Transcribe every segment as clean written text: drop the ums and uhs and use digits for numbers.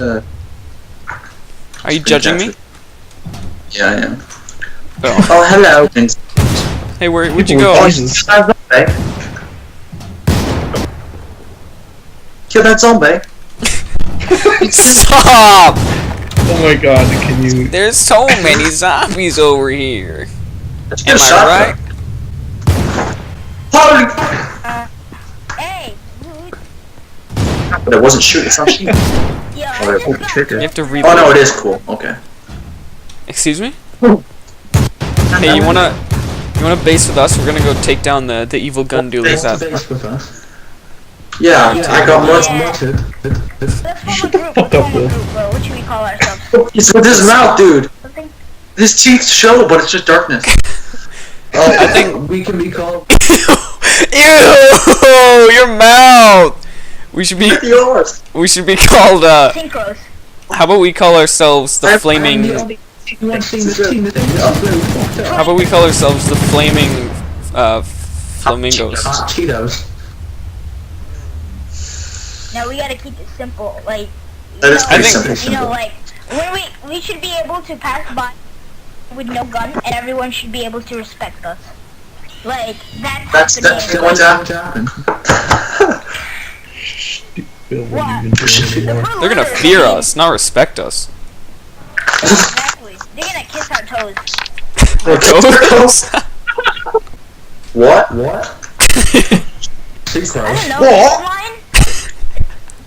Are you judging me? Yeah, I am. Oh, Oh, hello. hey, where'd you go? Oh, kill that zombie. Stop! Oh my god, can you... There's so many zombies over here. Let's Am get a shot. I right? Holy! Hey! But it wasn't shooting, it's not shooting. Yeah, Oh, wait, pull the trigger. You have to read. Oh no, it is cool. Okay. Excuse me? Hey, you wanna base with us? We're gonna go take down the evil gun dealers out. Yeah, I got one. Let's form a group. Let's form a group, bro. What should we call ourselves? He's with his mouth, dude. Something? His teeth show, but it's just darkness. Oh, I think we can be called... Ew! Your mouth! We should be Yours. called Synchros. how about we call ourselves the flaming How about we call ourselves the flaming flamingos? Cheetos. No, we gotta keep it simple. Like, That is pretty think- simple. you know, like, when we should be able to pass by with no gun, and everyone should be able to respect us. Like, that's the That's game. going to happen. What? They're gonna fear us, not respect us. Exactly. They're gonna kiss our toes. Toes? What? I don't know. What? Line?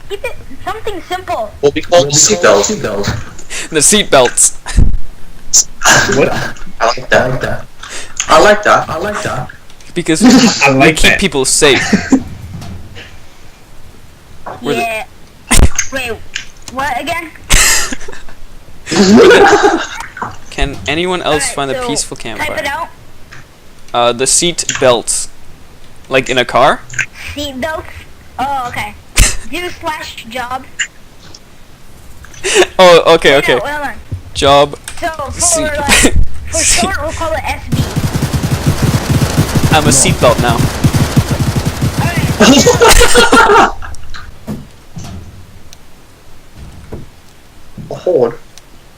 Keep it something simple. We'll be called seatbelts. The seatbelts. What? I like that. I like that. Because I we like keep that. people safe. We're the- Yeah. Wait, what again? Can anyone else Alright, find a so peaceful Type it campfire? out. The seat belts. Like in a car? Seat belts. Oh, okay. Do / job. Oh, okay, okay. No, hold on. Job. So for Seat. for short, we'll call it SB. I'm a seatbelt now. Alright. A horde.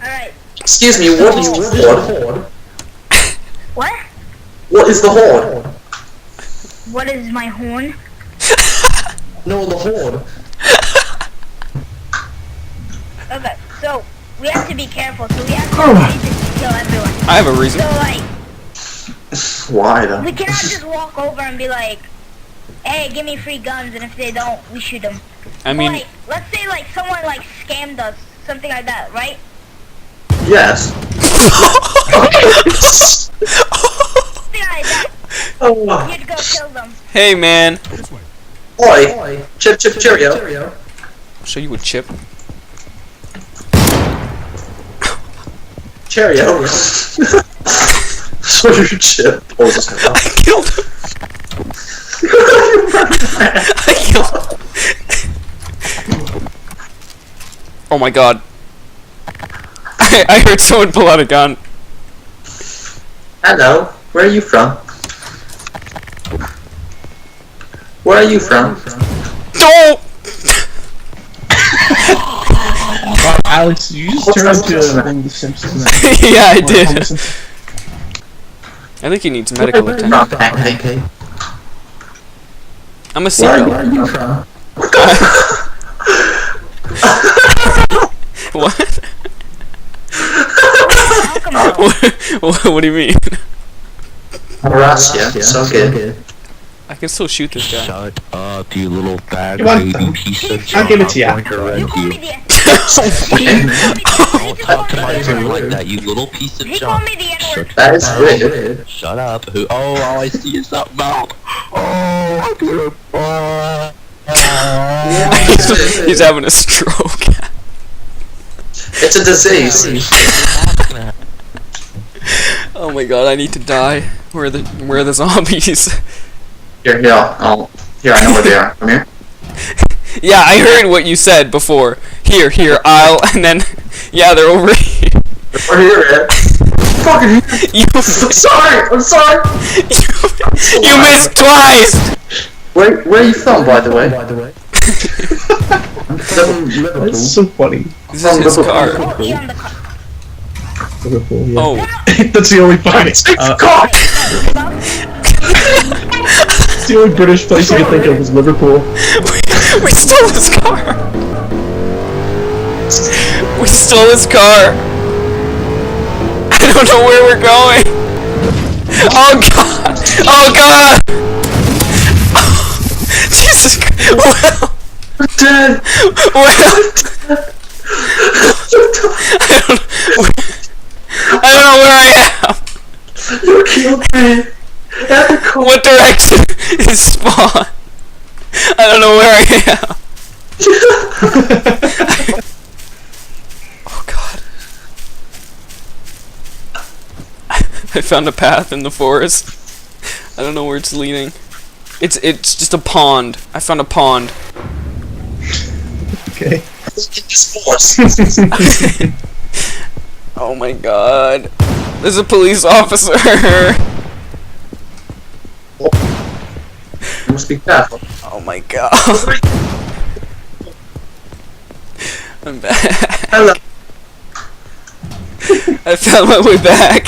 Alright. Excuse me, what is the horde? What? What is the horde? What is my horn? No, the horde. Okay, so we have to be careful. So we have to kill everyone. I have a reason. So like, Why though? we cannot just walk over and be like, "Hey, give me free guns," and if they don't, we shoot them. I mean, Like, let's say like someone like scammed us, something like that, right? Yes. Something like that. Oh. You'd go kill them. hey man. Oi. Chip chip cheerio. I'll show you a chip. Cheerio. So your chip. Oh, this guy. I killed him. I killed him. Oh my god. I heard someone pull out a gun. Hello. Where are you from? Where are you from? No! God, Alex, you just turned into one of the Simpsons now. Yeah, I did. Homer Simpson. I think he needs medical attention. From Pancake. I'm a Where seatbelt. are you from? What? Come on. What do you mean? Russia. So good. I can still shoot this guy. Shut up, you little fat Come on. baby piece of shit. I'll give it to ya. I'm going to You run call you. me the. Don't talk to my friend like that, you little piece of He called junk. me the N-word. That is weird. Shut up. Who? Oh, all I see is that mouth. Oh, I'm gonna. He's having a stroke. It's a disease. Oh my god, I need to die. Where are the zombies? Here, I know where they are. Come here. Yeah, I heard what you said before. Here, I'll, and then, yeah, they're over here. We're here, man. Fucking You, I'm sorry. you missed twice! Where are you from, by the way? That's so funny. This is his car. Oh, E on the car. Liverpool, yeah. Oh, That's the only funny. It's the only British place I can think of is Liverpool. we stole his car. We stole his car. I don't know where we're going. Oh god! Oh god! Jesus Christ! Well, Dead. well. I don't know where I am. You killed me. What direction is spawn? I don't know where I am. Oh god. I found a path in the forest. I don't know where it's leading. It's just a pond. I found a pond. Okay. Oh my god. There's a police officer. You must be careful. Oh my god. I'm back. Hello. I found my way back.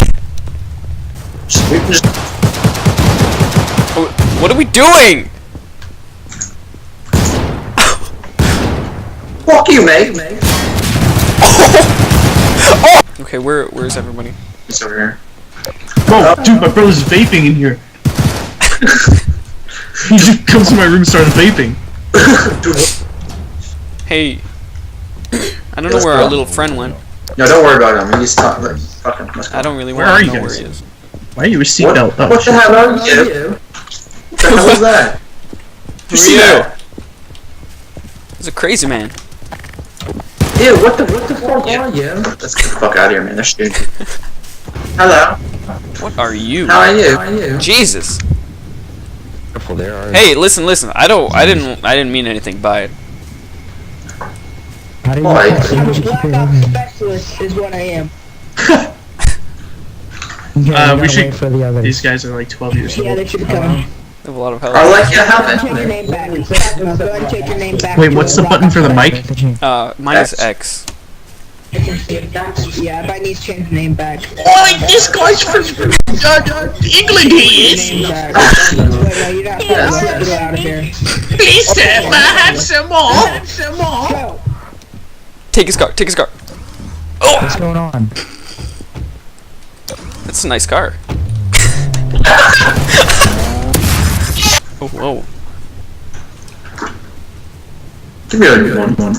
Oh, what are we doing? Fuck you, mate. Okay, where's everybody? It's over here. Oh, dude, my brother's vaping in here. He just comes to my room and started vaping. Hey. I don't know where our little friend went. No, don't worry about him. He's not like fucking. I don't really Where want are to you know guys? where he is. Why are you a seatbelt? Oh, What the hell are you? What the hell is that? Who see are you? that? He's a crazy man. Ew, what the fuck are you? Let's get the fuck out of here, man. They're shooting. Hello. What are you? How are you? Jesus. Careful, there are. Hey, listen. I didn't mean anything by it. How do you Why? call English Blackout people? specialist is what I am. we should- wait for the others. these guys are like 12 years Yeah, old. they should be coming. They have a lot of I health. like your Take your helmet. name back. Go ahead and take your name back. Wait, what's the button for the mic? Mine is X. Yeah, everybody needs to change the name back. Oh, this guy's from England, he Name back. Wait, no, you're not. Get out of here. Please, sir, may I have some more? Go. Take his car. Take his car. What's going on? That's a nice car. Oh, whoa. Give me a good one.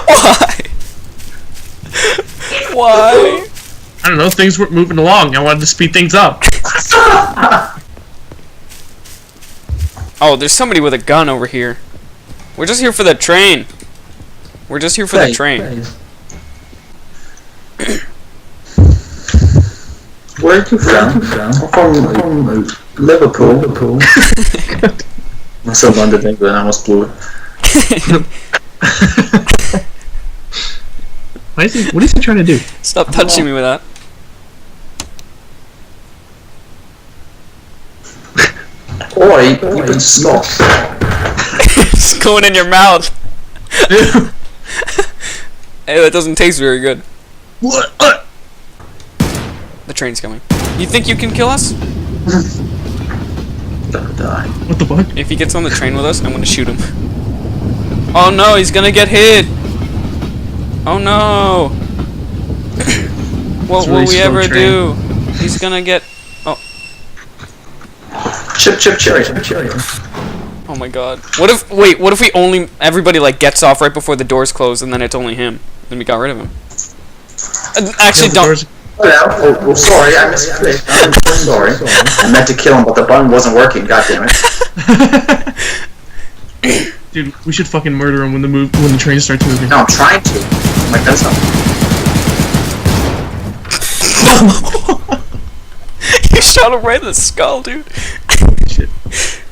Why? Why? I don't know, things were moving along. I wanted to speed things up. Oh, there's somebody with a gun over here. We're just here for the train. We're just here for the train. Where are you from? I'm from Liverpool. I'm so London England, I almost blew it. What is he trying to do? Stop touching me with that. Oi, you put the stop. It's going in your mouth. Hey, that doesn't taste very good. What? The train's coming. You think you can kill us? Gonna die. What the fuck? If he gets on the train with us, I'm gonna shoot him. Oh no, he's gonna get hit! Oh no! What It's a will really we slow ever train. do? He's gonna get... Chip, cherry. Oh my god. What if... Wait, what if we only... Everybody, like, gets off right before the doors close, and then it's only him? Then we got rid of him. Actually, don't... Hello. Oh, sorry, I misclicked. I'm sorry. I meant to kill him, but the button wasn't working. God damn it. Dude, we should fucking murder him when the train starts moving. No, I'm trying to. Like that's not. You shot him right in the skull, dude. Shit.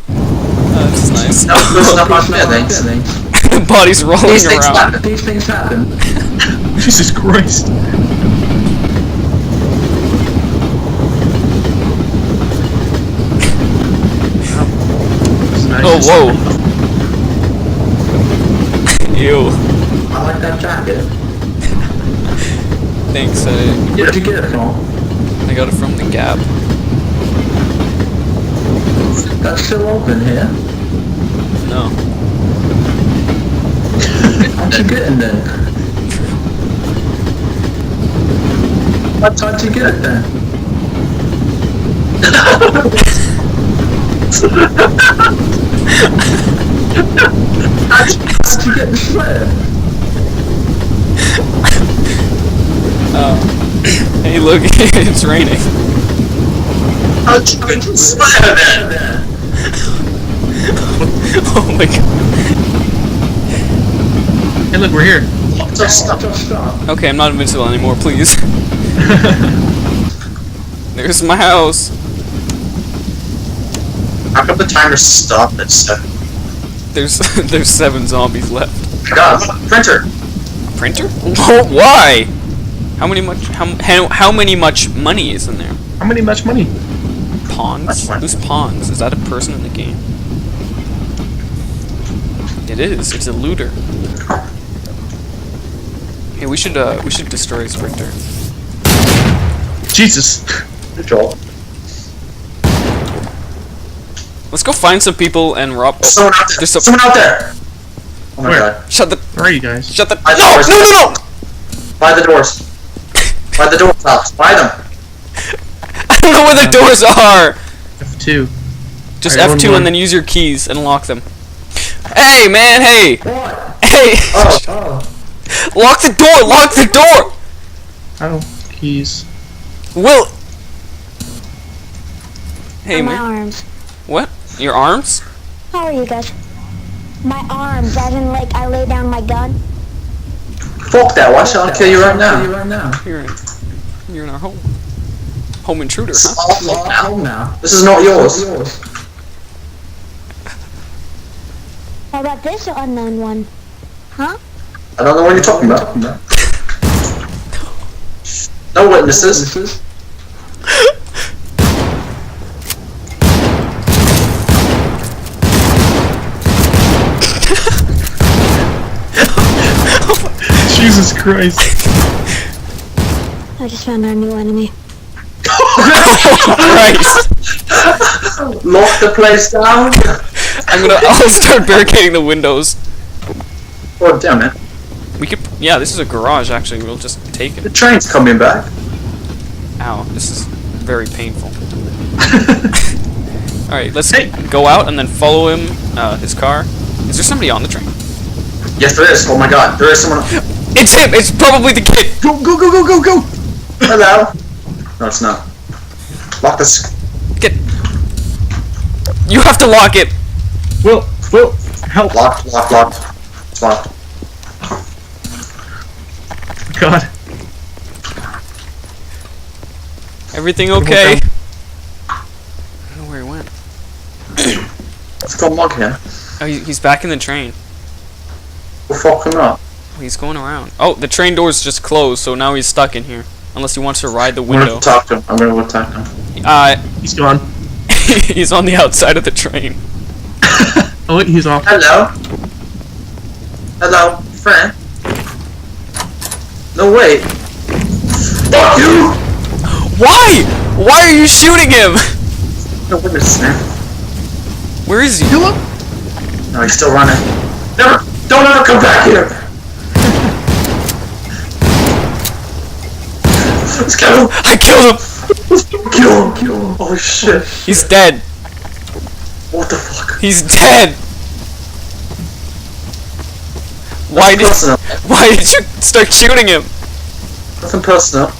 That's nice. No, listen up on me, thanks. The body's rolling These things around. happen. Jesus Christ. Oh, whoa. Ew. I like that jacket. Thanks, Where'd you get it from? I got it from the Gap. That's still open here. No. How'd you get in there? How'd you get it then? How'd you get the sweater? Hey, look, it's raining. How'd you get the sweater then? Oh my god. Hey, look, we're here. Just stop. Okay, I'm not invincible anymore, please. There's my house. How come the timer stopped at 7? There's 7 zombies left. God, printer! Printer? Why? How many much money is in there? How many much money? Pawns? Who's Pawns? Is that a person in the game? It is. It's a looter. Hey, we should destroy his printer. Jesus. Good job. Let's go find some people and rob. Oh, Someone out there! there's some. Someone out there! Oh my Where? god. Shut the. Where are you guys? Shut the. By the No! doors. No! No! No! By the doors. By the doors, Alex. By them. I don't know where the doors are. F2. Just Alright, F2 one and then use your keys and lock them. Hey, man! Hey! What? Hey! Oh. Lock the door! Lock the door! Oh, keys. Will. Hey, my man. arms. What? Your arms? How are you guys? My arms, as in like I lay down my gun. Fuck that, why should I kill you right now? You're in our home. Home intruder, This is huh? our home now. This is not yours. How about this unknown one? Huh? I don't know what you're talking about. No witnesses. Jesus Christ. I just found our new enemy. Christ! Lock the place down. I'll start barricading the windows. Oh damn it. We could, yeah, this is a garage actually, we'll just take The it. train's coming back. Ow, this is very painful. Alright, let's Hey. go out and then follow him, his car. Is there somebody on the train? Yes there is. Oh my god, there is someone. It's him! It's probably the kid! Go, go, go, go, go, go! Hello. No, it's not. Lock this. Get. You have to lock it! Will, help. Locked. It's locked. God. Everything okay? I don't know where he went. Let's go mug him. Oh, he's back in the train. We'll fuck him up. He's going around. Oh, the train door's just closed, so now he's stuck in here. Unless he wants to ride the I'm gonna window. talk to him. I'm gonna attack him. He's gone. He's on the outside of the train. Oh wait, he's off. Hello. Hello, friend. No wait. Fuck you! Why? Why are you shooting him? No witness, man. Where is he? Kill him. No, he's still running. Don't ever come back here. Let's kill him. I killed him! Kill him. Oh shit. He's dead. What the fuck? He's dead! Why Personal. did you start shooting him? Nothing personal.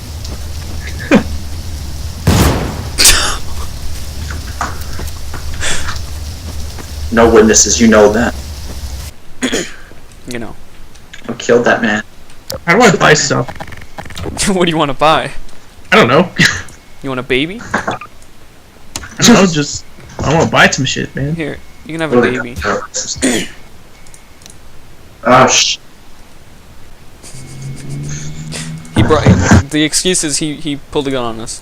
No witnesses, you know that. You know. I killed that man. How do I buy stuff? What do you want to buy? I don't know. You want a baby? I don't know, just... I want to buy some shit, man. Here, you can have a baby. Oh sh. brought the excuse is he pulled a gun on us.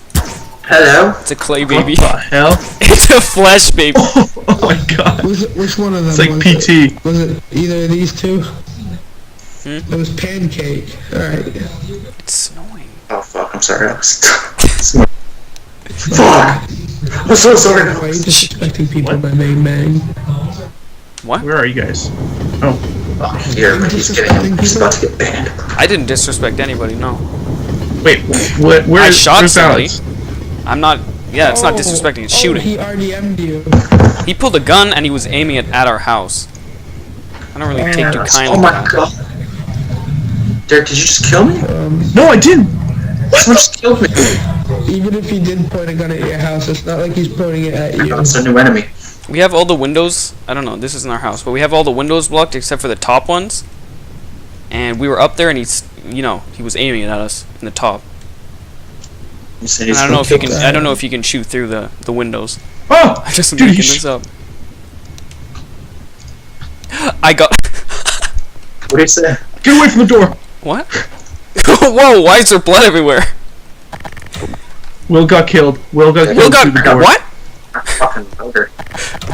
Hello? It's a clay baby. What the hell? It's a flesh baby. Oh my god. Which one of them? It's like was PT. It? Was it either of these two? Hmm? It was Pancake. Alright. It's snowing. Oh fuck, I'm sorry, Alex. Fuck! I'm so sorry, Why are you Alex. disrespecting people What? by Bang Bang? What? Where are you guys? Oh. Oh, here, man, he's getting him. He's about to get banned. I didn't disrespect anybody. No. Wait, where I shot where's somebody. Alex? I'm not. Yeah, it's not disrespecting. It's shooting. He RDM'd you. He pulled a gun and he was aiming it at our house. I don't really take too kindly Oh to my that. god. Derek, did you just kill me? No, I didn't! Someone just killed me. Even if he did point a gun at your house, it's not like he's pointing it at you. That's a new enemy. We have all the windows. I don't know. This isn't our house, but we have all the windows blocked except for the top ones. And we were up there, and he's, you know, he was aiming it at us in the top. You said And he's I don't know if you gonna can. kill I don't know if you can shoot through the windows. Oh! I'm just Dude, making he this up. I got. What do you say? Get away from the door! What? Whoa! Why is there blood everywhere? Will got killed. Will got Will killed through the got door. what? Fucking bugger.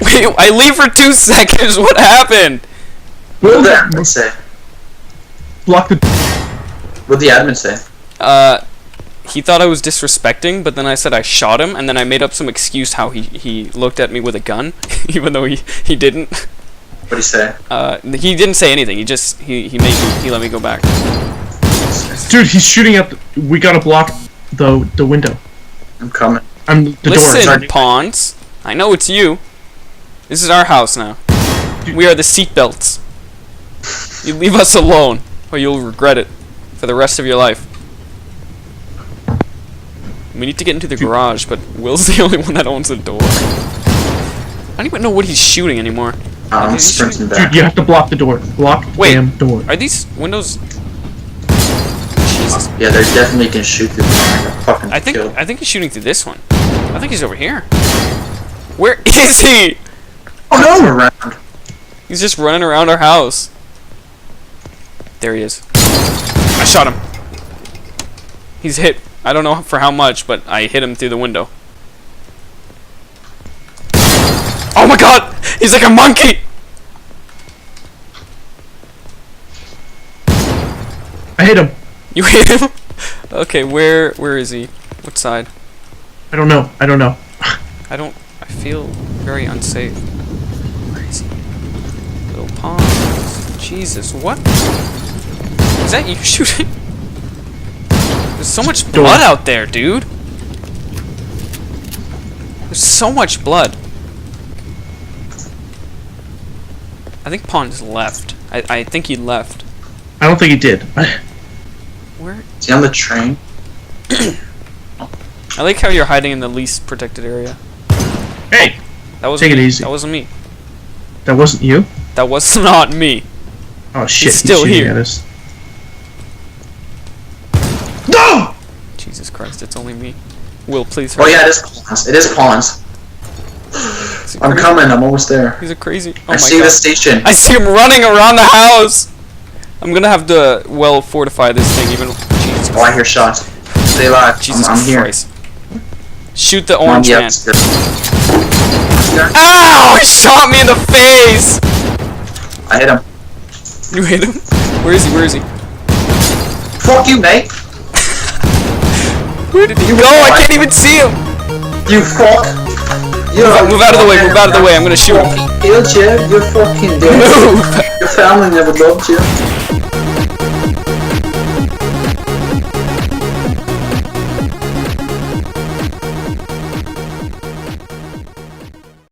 Wait! I leave for 2 seconds. What happened? What Will did the got admin say? blocked the. What did the admin say? He thought I was disrespecting, but then I said I shot him, and then I made up some excuse how he looked at me with a gun, even though he didn't. What did he say? He didn't say anything. He just he let me go back. Dude, he's shooting at. We gotta block the window. I'm coming. The door. Listen, Sorry. pawns. I know it's you. This is our house now. We are the seatbelts. You leave us alone, or you'll regret it for the rest of your life. We need to get into the garage, but Will's the only one that owns the door. I don't even know what he's shooting anymore. I'm Is he sprinting Dude, back. you have to block the door. Block the Wait. damn door. Are these windows? Yeah, they definitely can shoot through the door. I got fucking I think killed. he's shooting through this one. I think he's over here. Where is he? Oh no! Around. He's just running around our house. There he is. I shot him. He's hit. I don't know for how much, but I hit him through the window. Oh my god! He's like a monkey! I hit him. You hit him? Okay, where is he? What side? I don't know. I feel very unsafe. Where is he? Little pawns. Jesus, what? Is that you shooting? There's so much blood out there, dude. There's so much blood. I think Pawn's left. I think he left. I don't think he did. Where? Is he on the train? I like how you're hiding in the least protected area. Hey! That wasn't Take it me. easy. That wasn't me. That wasn't you? That was not me. Oh shit, He's still shooting here. at us. No! Jesus Christ, it's only me. Will, please Oh hurry. yeah, it is pawns. It is pawns. Is he I'm crazy? coming. I'm almost there. He's a crazy. Oh I my see god. the station. I see him running around the house. I'm gonna have to well fortify this thing even. Jesus, Oh, I hear shots. Stay alive. Jesus I'm here. Christ. Shoot the I'm on orange the man. outskirts. Ow! He shot me in the face! I hit him. You hit him? Where is he? Where is he? Fuck you, mate. Where did he go? I can't even see him! You fuck. Move out of the way, move out of the way. I'm gonna shoot him. Killed you. You're fucking dead. Move! Your family never loved you.